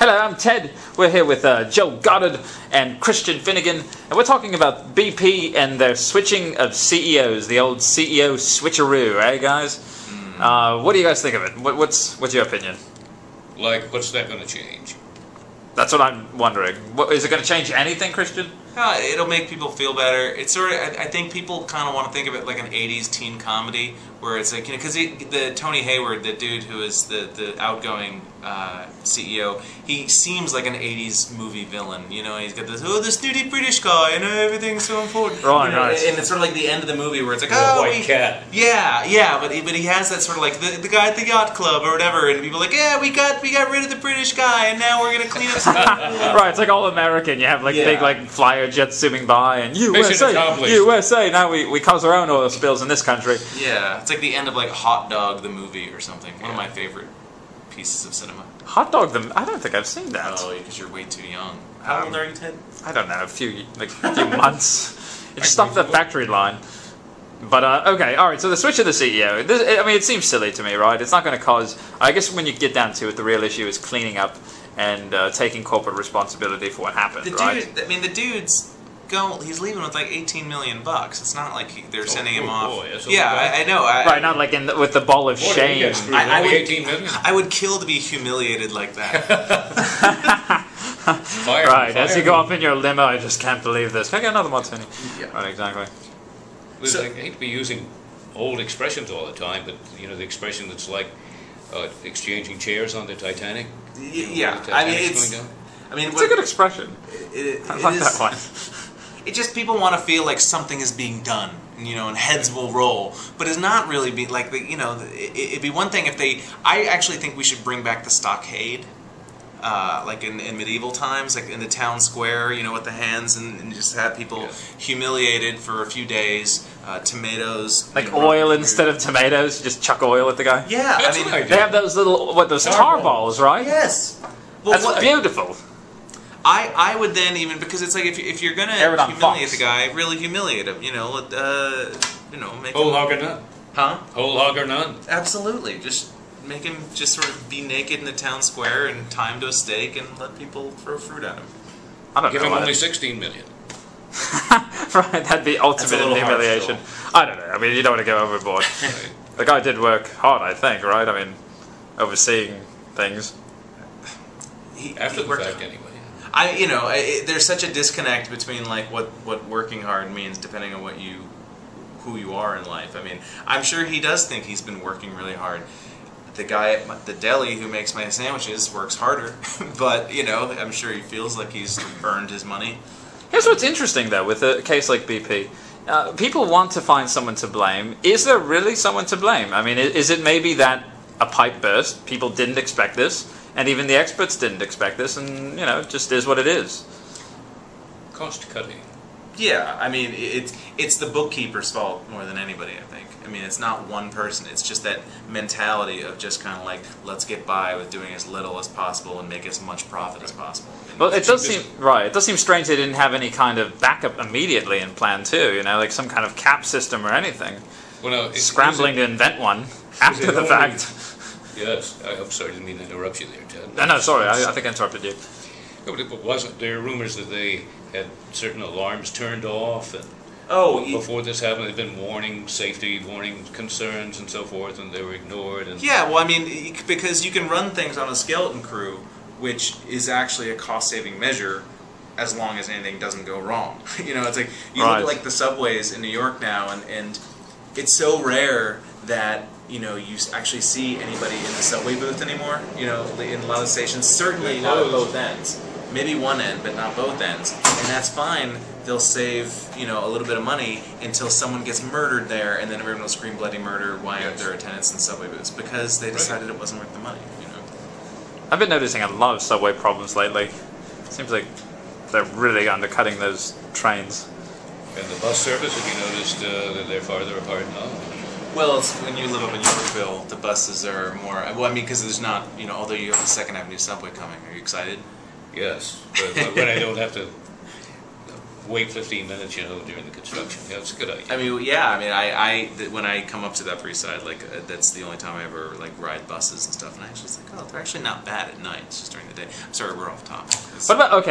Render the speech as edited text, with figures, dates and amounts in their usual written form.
Hello, I'm Ted. We're here with Joe Godard and Christian Finnegan, and we're talking about BP and their switching of CEOs, the old CEO switcheroo, eh, guys? What do you guys think of it? What's your opinion? Like, what's that going to change? That's what I'm wondering. Is it going to change anything, Christian? It'll make people feel better. It's sort of, I think people kind of want to think of it like an 80s teen comedy, where it's like, you know, because the Tony Hayward, the dude who is the outgoing CEO, he seems like an 80s movie villain, you know, he's got this, oh, the snooty British guy, and everything's so important. Right, you know, right. And it's sort of like the end of the movie where it's like, oh, white cat. Yeah, but he has that sort of like, the guy at the yacht club or whatever, and people are like, yeah, we got rid of the British guy, and now we're going to clean up some Right, it's like all American. You have like big like flyer jets zooming by, and USA. Now we cause our own oil spills in this country. Yeah, it's like the end of like Hot Dog the movie or something. One of my favorite pieces of cinema. Hot Dog I don't think I've seen that. Oh, because you're way too young. How old are you, Ted? I don't know, a few months. It just stopped the factory line. But, okay, alright, so the switch of the CEO, I mean, it seems silly to me, right? It's not going to cause, I guess when you get down to it, the real issue is cleaning up and taking corporate responsibility for what happened, right? The dude's he's leaving with like 18 million bucks. It's not like they're sending him off. Boy, I know. Right, not like with the ball of shame. I would kill to be humiliated like that. Right, as you go off in your limo, I just can't believe this. Can I get another martini? Yeah. Right, exactly. I hate to be using old expressions all the time, but you know the expression that's like exchanging chairs on the Titanic. Yeah, it's a good expression. I like that one. It just, people want to feel like something is being done, you know, and heads will roll. But it's not really be like, you know, it'd be one thing if I actually think we should bring back the stockade, like in medieval times, like in the town square, you know, with the hands, and just have people humiliated for a few days. Tomatoes, like oil instead of tomatoes. Just chuck oil at the guy. Yeah, that's they have those little those tar balls, right? Yes, well, that's beautiful. I would then, even because it's like if you're gonna humiliate the guy, really humiliate him. You know, make whole hog or none. Huh? Whole hog or none. Absolutely, just make him just sort of be naked in the town square and tie him to a stake and let people throw fruit at him. I don't Give know. Give him only 16 million. Right, that'd be ultimate humiliation. I don't know. I mean, you don't want to go overboard. Right. The guy did work hard, I think, right? I mean, overseeing things. After the fact, anyway. There's such a disconnect between like what working hard means depending on who you are in life. I mean, I'm sure he does think he's been working really hard. The guy at the deli who makes my sandwiches works harder, but you know, I'm sure he feels like he's earned his money. Here's what's interesting though with a case like BP. People want to find someone to blame. Is there really someone to blame? I mean, is it maybe that a pipe burst? People didn't expect this. And even the experts didn't expect this, and, you know, it just is what it is. Cost cutting. Yeah, I mean, it's the bookkeeper's fault more than anybody, I think. I mean, it's not one person. It's just that mentality of just kind of like, let's get by with doing as little as possible and make as much profit as possible. I mean, well, it does seem right. It does seem strange they didn't have any kind of backup immediately in plan too. You know, like some kind of cap system or anything. Well, no, scrambling to invent one after the fact. Yes, I'm sorry, I didn't mean to interrupt you there, Ted. No, sorry, I think I interrupted you. No, but wasn't there rumors that they had certain alarms turned off? And before this happened, there'd been safety warning concerns and so forth, and they were ignored. And yeah, well, I mean, because you can run things on a skeleton crew, which is actually a cost-saving measure, as long as anything doesn't go wrong. You know, it's like you look at like the subways in New York now, and it's so rare that you know you actually see anybody in the subway booth anymore. You know, in a lot of stations, certainly not at both ends. Maybe one end, but not both ends, and that's fine. They'll save, you know, a little bit of money until someone gets murdered there, and then everyone will scream bloody murder. Why aren't there attendants in subway booths? Because they decided it wasn't worth the money. You know. I've been noticing a lot of subway problems lately. It seems like they're really undercutting those trains. And the bus service, have you noticed that they're farther apart now? Well, it's when you live up in Yorkville, the buses are more. Well, I mean, because there's not, you know, although you have the 2nd Avenue subway coming. Are you excited? Yes, but when I don't have to wait 15 minutes, you know, during the construction. Yeah, it's a good idea. I mean, yeah. I mean, when I come up to the Upper East Side, like that's the only time I ever like ride buses and stuff. And I actually think, oh, they're actually not bad at night. It's just during the day. I'm sorry, we're off topic. What about okay?